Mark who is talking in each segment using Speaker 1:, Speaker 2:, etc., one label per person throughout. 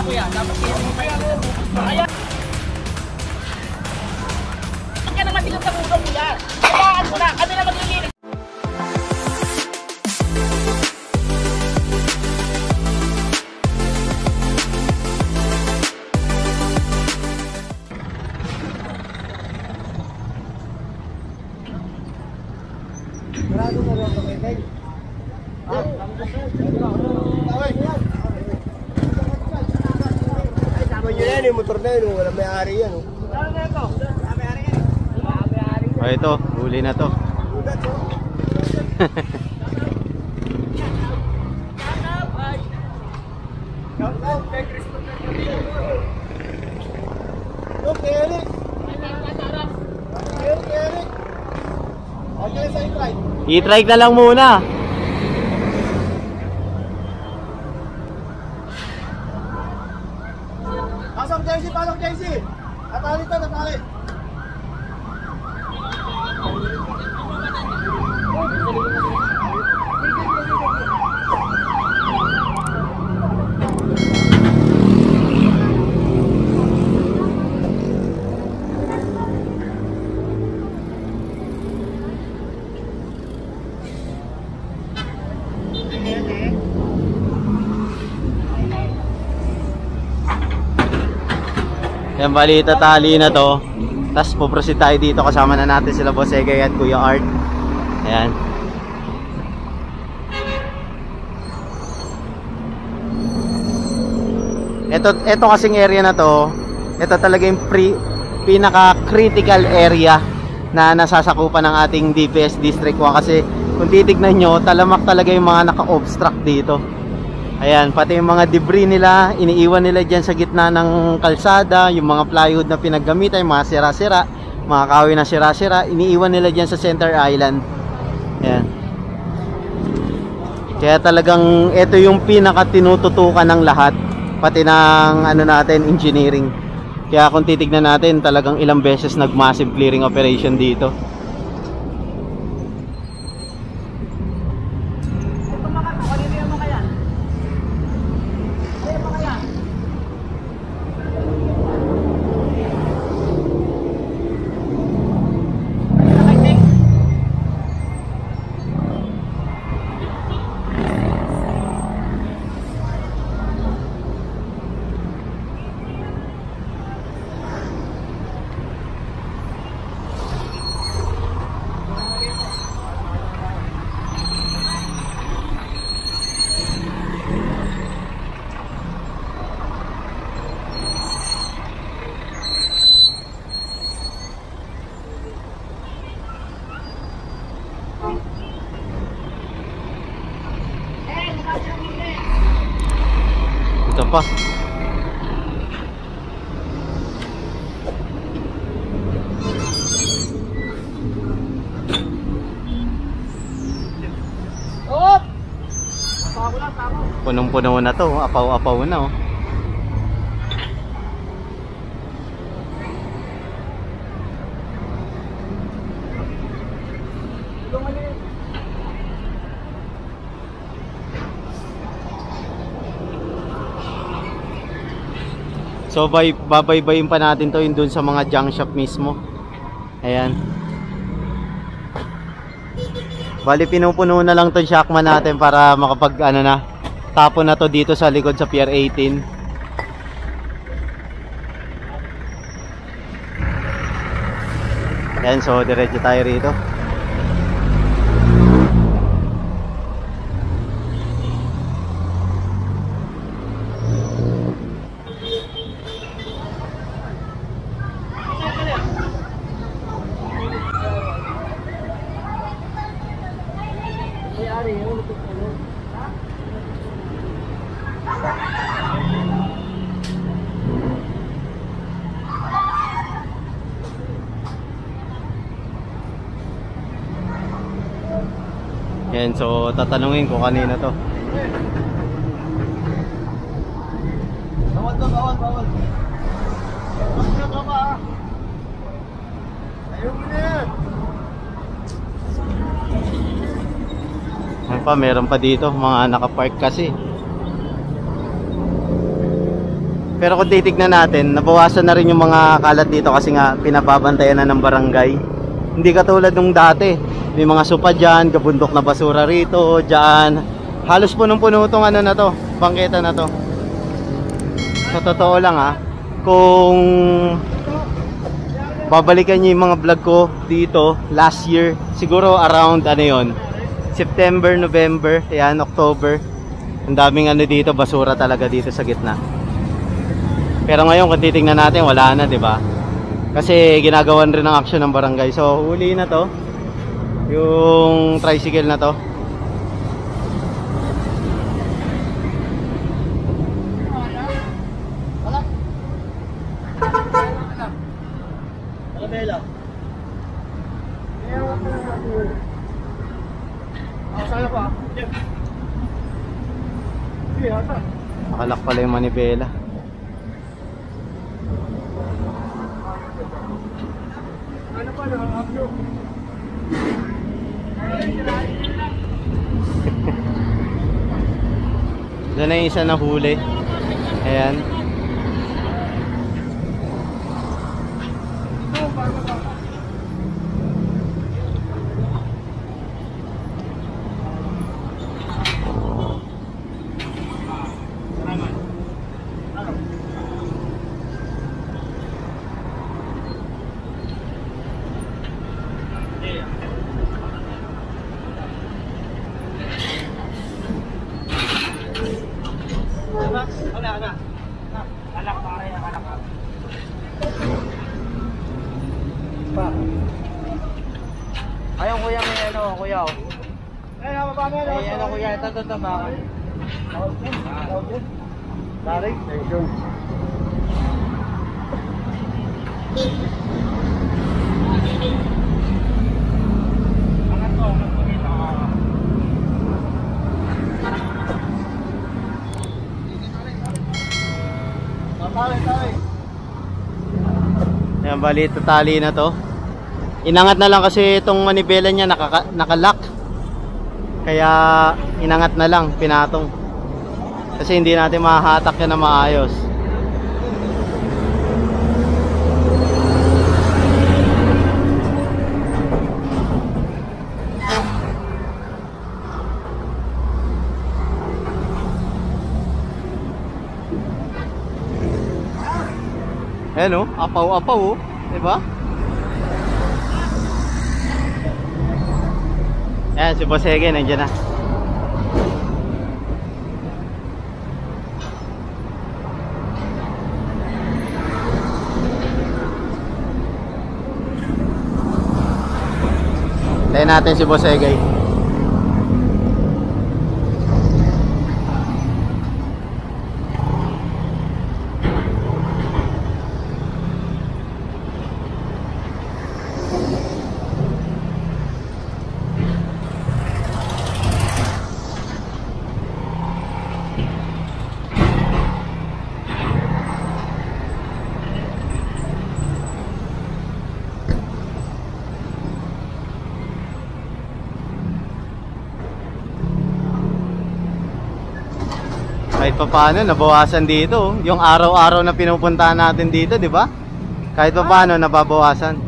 Speaker 1: kuya. Dapat kaya. Kaya naman dito sa ulo kuya. Kayaan mo na. Kami na maglilinis.
Speaker 2: Marado na lang kami kay. Ay, tama nyo yan yung motor na yun. Wala may-ari yan.
Speaker 3: Oh, ito, huli na to.
Speaker 2: Okay, Eric. Eric. Okay, sa i-try.
Speaker 3: I-try na lang muna.
Speaker 2: Pasok JC. Natali to, natali.
Speaker 3: Yan, bali itatali na to. Tapos puproceed tayo dito. Kasama na natin sila Boss Egay at Kuya Art. Ayan. Ito kasing area na to, ito talaga yung pinaka-critical area na nasasakupan ng ating DPS District 1. Kasi kung titignan nyo, talamak talaga yung mga naka-obstruct dito. Ayan, pati yung mga debris nila, iniiwan nila dyan sa gitna ng kalsada. Yung mga plywood na pinaggamitan, yung mga sira-sira, mga kahoy na sira-sira, iniiwan nila dyan sa center island. Ayan. Kaya talagang ito yung pinaka-tinututukan ng lahat, pati ng ano natin, engineering. Kaya kung titignan natin, talagang ilang beses nag-massive clearing operation dito. Ito pa. Punong-puno na to, apaw-apaw na oh. So babaybayin pa natin to, yung dun sa mga junk shop mismo. Ayan. Bali pinupuno na lang tong shockman natin para makapag ano na, tapon na to dito sa likod sa Pier 18. Ayan, so diretso tayo rito. Yan, so tatanungin ko kanina to.
Speaker 2: Bawal to, bawal. Bawal na ka ba? Ayaw mo na yan.
Speaker 3: Ano pa, meron pa dito mga nakapark kasi. Pero kung titignan natin, nabawasan na rin yung mga kalat dito kasi nga pinababantayan na ng barangay. Hindi katulad nung dati. May mga sopa dyan, kabundok na basura rito, dyan. Halos punong-puno itong ano na to, bangketa na to. Sa totoo lang ha, kung babalikan nyo yung mga vlog ko dito last year, siguro around ano yon, September, November, yan, October, ang daming ano dito, basura talaga dito sa gitna. Pero ngayon kung titingnan natin, wala na, di ba? Kasi ginagawan rin ng action ng barangay. So uli na to, yung tricycle na to.
Speaker 2: Bela. Saya pa.
Speaker 3: Nakalak pala yung manibela.
Speaker 2: Ano pa na upyo?
Speaker 3: Doon na yung isa na huli. Ayan.
Speaker 2: Ayun kuya, may ano kuya. Ay, paano yan? Ay, ano kuya, ito ba? Dari, tension.
Speaker 3: Ayan, bali ito tali na to. Inangat na lang kasi itong manibela niya nakalock. Kaya inangat na lang, pinatong. Kasi hindi natin mahahatak yan na maayos. Ayan o, apaw-apaw o, diba? Ayan, si Bosege nandiyan na. Tayo natin si Bosege. Kahit pa paano nabawasan dito, yung araw-araw na pinupuntahan natin dito, di ba? Kahit pa paano nababawasan.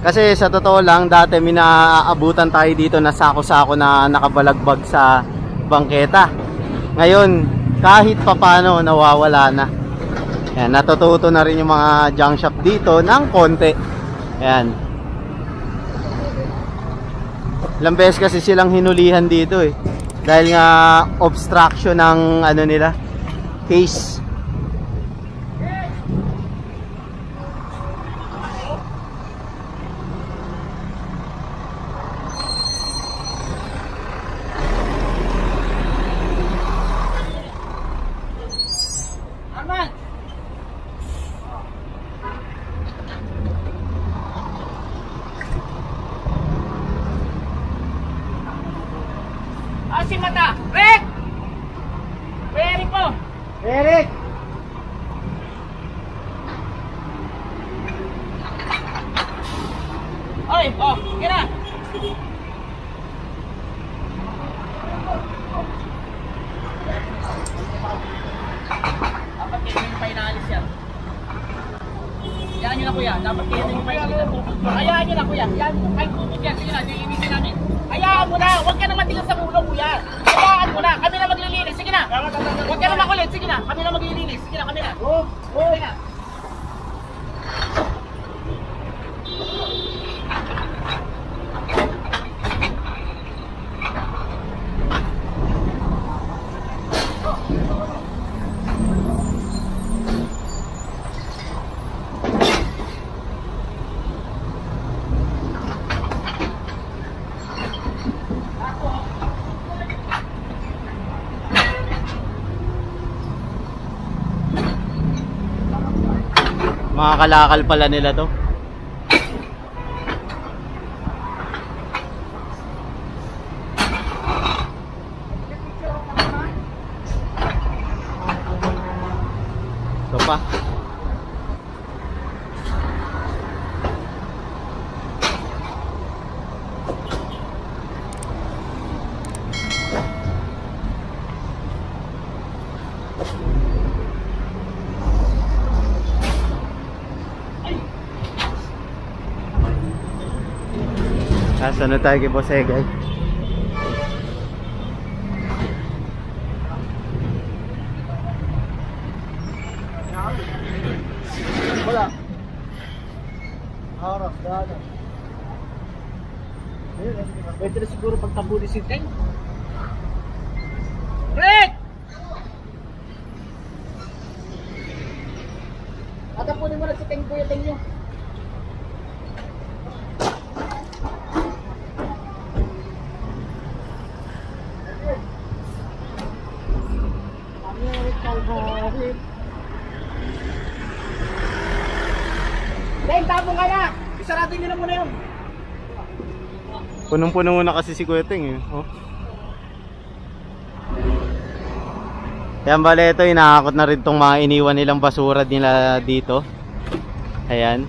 Speaker 3: Kasi sa totoo lang, dati minaabutan tayo dito na sako-sako na nakabalagbag sa bangketa. Ngayon, kahit pa paano nawawala na. Yan, natututo na rin yung mga junk shop dito ng konti. Yan. Ilang beses kasi silang hinulihan dito eh. Dahil nga obstruction ng ano nila, case.
Speaker 1: Si Mata! Rick! Eric po!
Speaker 2: Eric!
Speaker 1: Oy! Oh! Sige na! pa inaalis yan. Hayaan nyo na kuya, dapat kayo yung painalitan po. Hayaan nyo na kuya, hayaan nyo, kahit pupot yan, sige na, nililisin namin. Hayaan mo na, huwag ka na matigas sa ulo kuya. Hayaan mo na, kami na maglilinis, sige na. Huwag ka na makulit, sige na, kami na maglilinis, sige na, kami na. Sige na.
Speaker 3: Mga kalakal pala nila to. Ito pa. Saan na tayo kay Boss Egay?
Speaker 2: Wala. Harap, dada. Pwede na siguro pagtabuli si Teng.
Speaker 1: Rick!
Speaker 2: Tatapunin mo na si Teng, Kuya Teng nyo.
Speaker 1: Teng, tapong ka na! Isarado nyo na muna yun.
Speaker 3: Punong-puno muna kasi si Kuya Ting eh. Oh. Yan bale, ito inaakot na rin tong mga iniwan nilang basura nila dito. Ayan.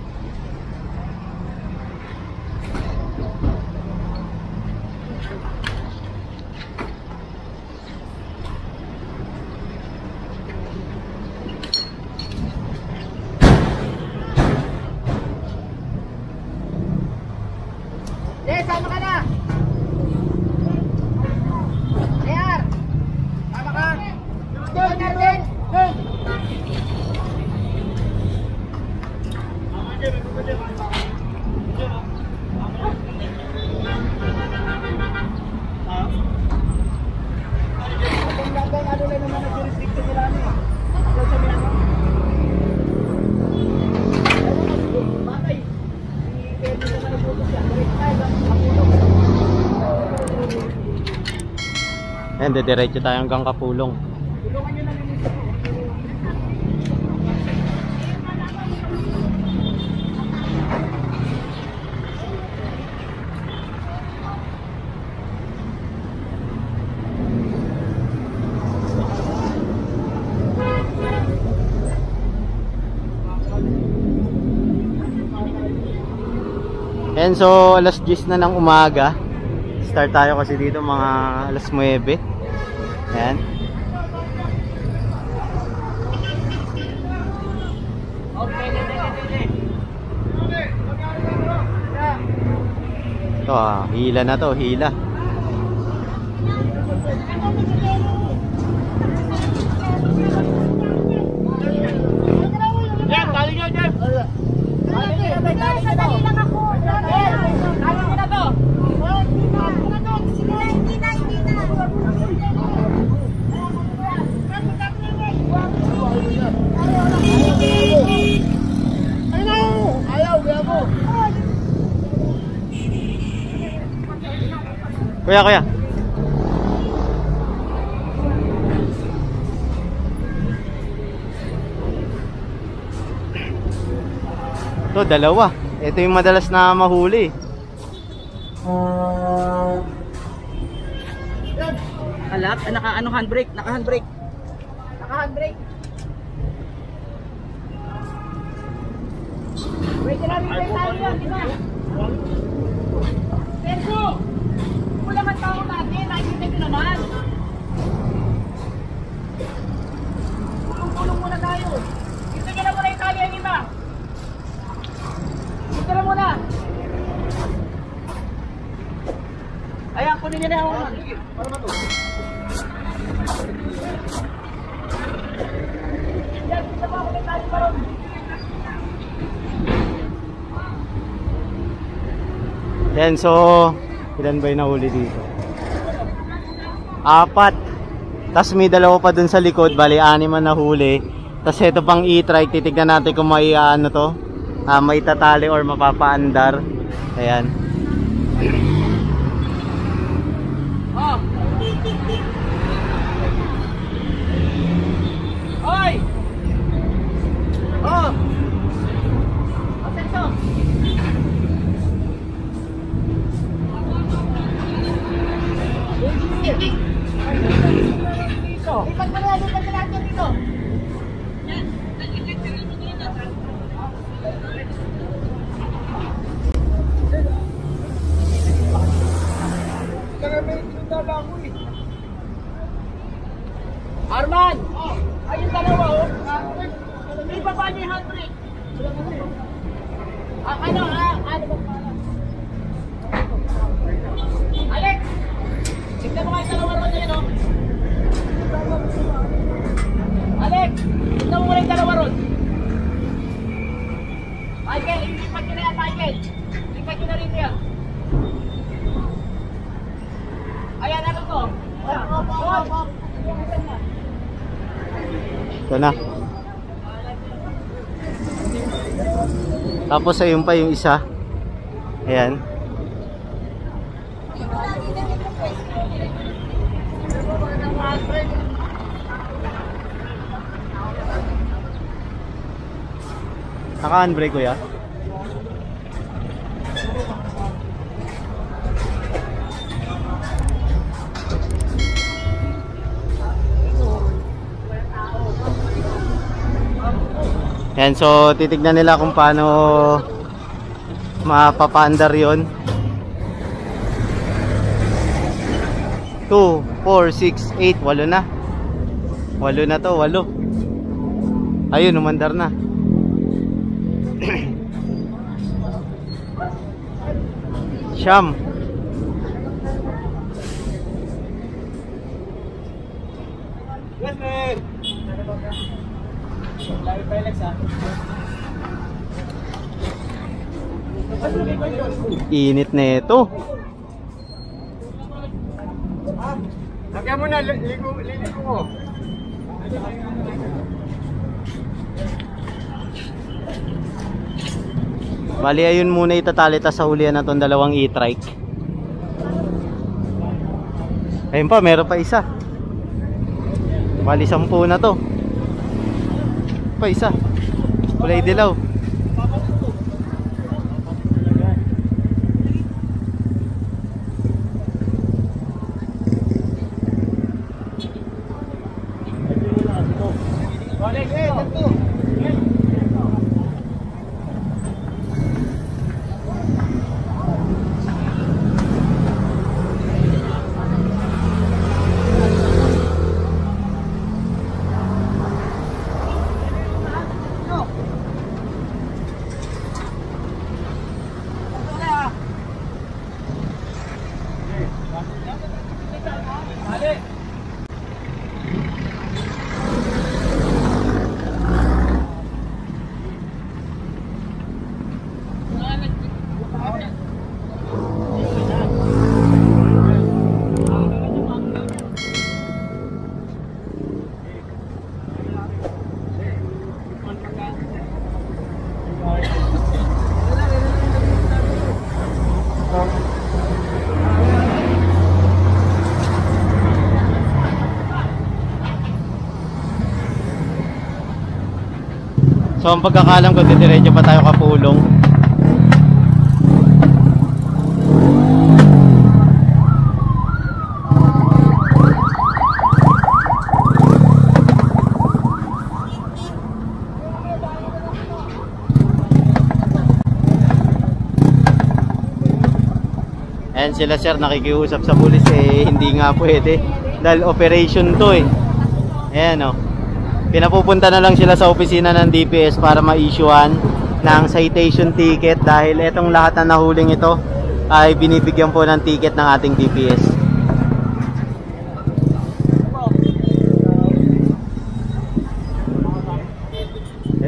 Speaker 1: Sama ka na! Ayan! Sama ka! Doon, Arden! Doon!
Speaker 2: Ano lang naman ang jurisdiction nila ano eh. Ikaw sabi ano? Bakay. Pwede naman ang putos yan.
Speaker 3: Ayan, diretso tayo hanggang Kapulong.
Speaker 2: Tulungan nyo na rin ito.
Speaker 3: And so alas 10 na ng umaga. Start tayo kasi dito mga alas 9. Ayan. Ito hila na to, hila.
Speaker 1: Yan, tali nyo, Jeff!
Speaker 4: Sadali lang ako.
Speaker 1: Tali nyo na to!
Speaker 4: Hindi na.
Speaker 2: Ayaw, gabo.
Speaker 3: Kuya. Ito, dalawa. Ito yung madalas na mahuli.
Speaker 1: Alak, handbrake, naka-handbrake. Naka-handbrake. Wait lang, tayo yun, di ba? Sergio! Kulang ang tao natin, nakikita nyo naman. Tulong-tulong muna tayo. kunin niya na ako. Para ba to? Yan, isa pa ako nagtali pa ron.
Speaker 3: Yan, so ilan ba yung nahuli dito? 4. Tapos may 2 pa dun sa likod, bali 6 man nahuli. Tapos ito pang e-trike, titignan natin kung may ano to, may tatali or mapapaandar. Ayan.
Speaker 1: Oh. Hoy! Oh! Attention! Lipat mo na natin dito. Arman! Ayun dalawa oh. May baba niya yung handbrake. Ano ba pala? Alex! Tignan mo kayo dalawa ron na yun oh. Alex! Tignan mo muna yung dalawa ron. Michael, ilipat nyo na yan Michael. Ilipat nyo na rin yan. Ayan, ano to?
Speaker 3: Ito na. Tapos ayun pa yung isa. Ayan. Naka-handbrake ko ya. Yan, so titignan nila kung paano mapapaandar yun. 2, 4, 6, 8, 8 na. 8 na to, 8. Ayun, umandar na. Siyam.
Speaker 1: Yes, man! Live by Alex ha.
Speaker 3: Init na ito.
Speaker 2: Lagyan mo na, ligo mo.
Speaker 3: Bali ayun muna itatali ta sa hulihan na itong 2 e-trike. Ayun pa, meron pa isa. Bali 10 na to. Pa isa. Kulay dilaw. So ang pagkakalam ko, didiretso pa tayo Kapulong. Ayan sila sir, nakikiusap sa pulis eh, hindi nga pwede dahil operation to eh. Ayan o. Pinapupunta na lang sila sa opisina ng DPS para ma-issuean ng citation ticket dahil etong lahat na nahuling ito ay binibigyan po ng ticket ng ating DPS.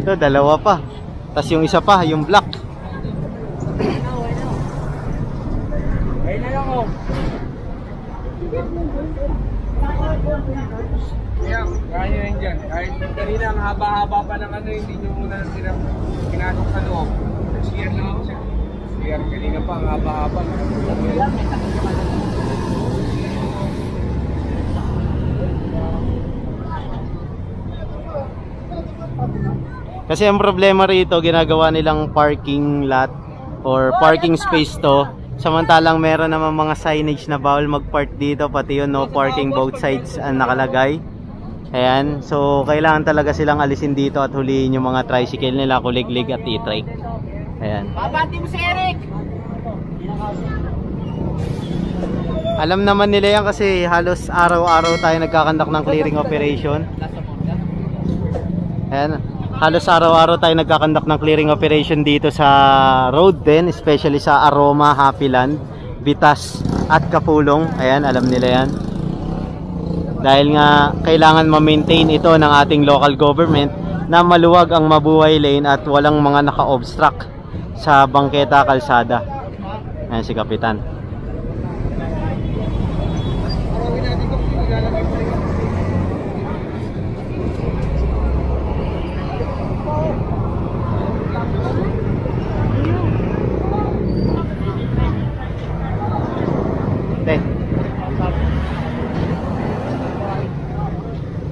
Speaker 3: Ito, dalawa pa. Tapos yung isa pa, yung black.
Speaker 2: Ayun na lang oh. Kaya yun dyan. Kahit kanina ang haba-haba pa ng ano, hindi nyo muna pinasok sa loob. CR lang ako siya. CR kanina pa ang haba-haba.
Speaker 3: Kasi ang problema rito, ginagawa nilang parking lot or parking space to. Samantalang meron naman mga signage na bawal mag-park dito, pati yun no parking both sides ang nakalagay. Ayan, so kailangan talaga silang alisin dito at huliin yung mga tricycle nila, kuliglig at e-trike. Ayan.
Speaker 1: Babati mo si Eric!
Speaker 3: Alam naman nila yan kasi halos araw-araw tayo nagkakandak ng clearing operation. Ayan, halos araw-araw tayo nagkakandak ng clearing operation dito sa road din, especially sa Aroma, Happyland, Bitas at Kapulong. Ayan, alam nila yan. Dahil nga kailangan ma-maintain ito ng ating local government na maluwag ang mabuhay lane at walang mga naka-obstruct sa bangketa kalsada. Ayan si Kapitan.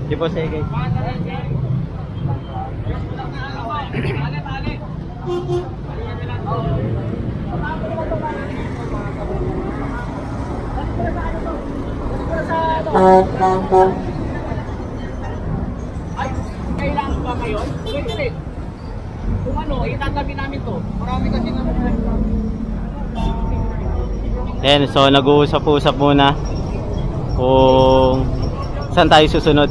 Speaker 3: Di po sige.
Speaker 1: Ay, kailangan ba ngayon? Pwede. Kung ano, itatabi namin to. Marami kasi naman.
Speaker 3: Ayan, so nag-uusap-usap muna kung saan tayo susunod.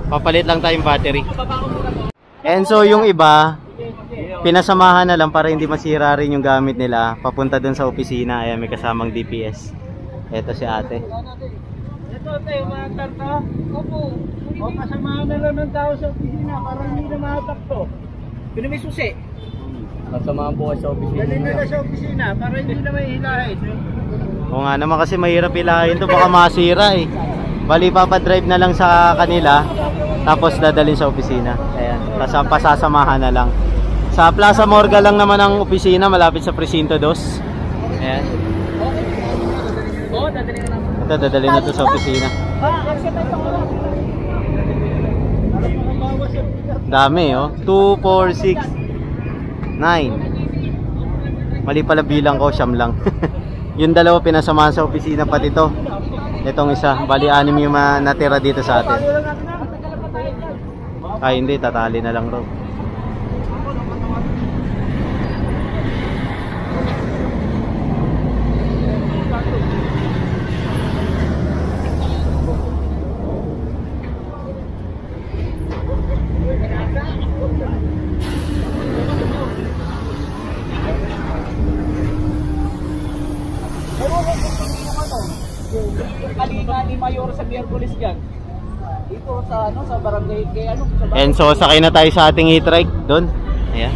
Speaker 3: Papalit lang tayong battery. And so yung iba, pinasamahan na lang para hindi masira rin yung gamit nila papunta dun sa opisina. Ayan, may kasamang DPS. Eto si ate.
Speaker 2: Ito tayo, maantar to. Opo. O kasamahan na lang ng tao sa opisina para hindi na mahatak to.
Speaker 1: Pino may susi.
Speaker 2: Kasamahan po kayo sa opisina. Dali na sa opisina para hindi na may hilahin.
Speaker 3: O nga naman kasi mahirap ilahin to, baka masira eh. Bali papadrive na lang sa kanila tapos dadalhin sa opisina. Ayan, pasasamahan na lang. Sa Plaza Morga lang naman ang opisina, malapit sa Presinto 2. Ayan.
Speaker 1: Oo, dadali na naman.
Speaker 3: Ito, dadalhin na to sa opisina. Dami oh, 2, 4, 6, 9. Mali pala bilang ko, siyam lang. Yung dalawa pinasamahan sa opisina pati to. Itong isa, bali 6 yung natira dito sa atin. Ay hindi, tatali na lang raw.
Speaker 1: Kali Mayor sa Miyerkules dyan. Dito sa ano, sa barangay kay ano, sa
Speaker 3: And so sakay na tayo sa ating e-trike doon. Ayan.